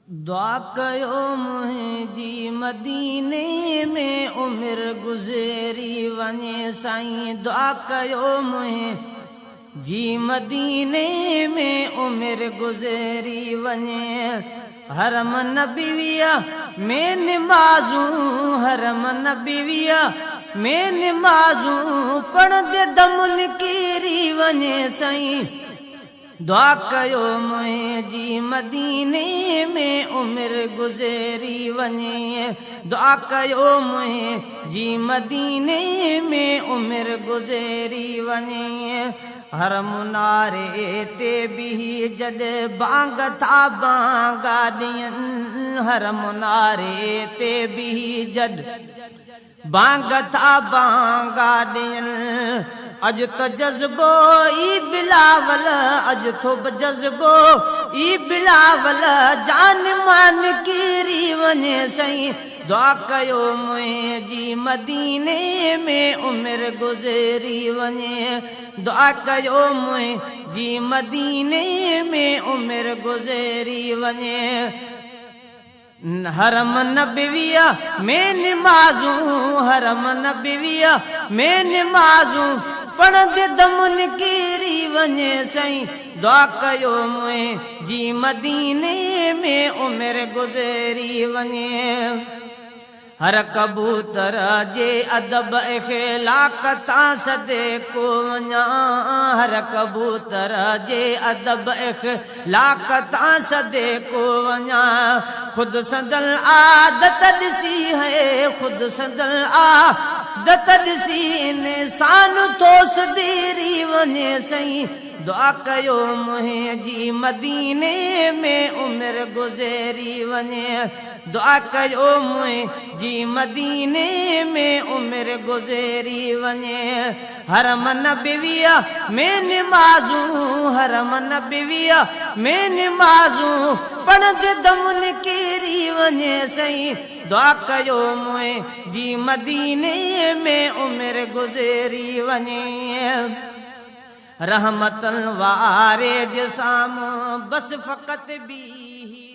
दुआ कयो मुंहिंजी मदीने में उमिरि गुज़री वञे साईं। दुआ कयो मुंहिंजी मदीने में उमिरि गुज़री वञे। हरम नबीअ में निमाज़ूं हरम नबीअ में निमाज़ूं पढ़ंदे दम निकिरी वञे साईं। दुआ कयो मुंहिंजी मदीने में उमिरि गुज़री वञे। दुआ कयो मुंहिंजी मदीने में उमिरि गुज़री वञे। हर मुनारे ते बीही जॾहिं बांग था बांगा ॾियनि। हर मुनारे ते बीही जॾहिं बांग था बांगा ॾियनि। अॼु त जज़्बो ई बिलावल अॼु थो जज़्बो ई बिलावल जान मान किरी वञे साईं। दुआ कयो मुंहिंजी मदीने में उमिरि गुज़री वञे। दुआ कयो मुंहिंजी मदीने में उमिरि गुज़री वञे। हरम नबीअ में निमाज़ूं हरम नबीअ में निमाज़ूं पढ़ंदे दम निकिरी वञे साईं। दुआ कयो मुंहिंजी मदीने में उमिरि गुज़री वञे। हर कबूतर जे अदब इख़लाक़ तां सदेको वञा। हर कबूतर जे अदब इख़लाक़ तां सदेको वञा। ख़ुदि संदल आदत ॾिसी है ख़ुदि संदल आदत ॾिसी इंसान थो सदीरी वञे साईं। दुआ कयो मुंहिंजी मदीने में उमिरि गुज़री वञे। दुआ कयो मुंहिंजी मदीने में उमिरि गुज़री वञे। हरम नबीअ में निमाज़ूं हरम नबीअ में निमाज़ूं पढ़ंदे दम निकिरी वञे साईं। दुआ कयो मुंहिंजी मदीने में उमिरि गुज़री वञे। रहमतन वारे जे साम्हूं बस फ़क़त बीही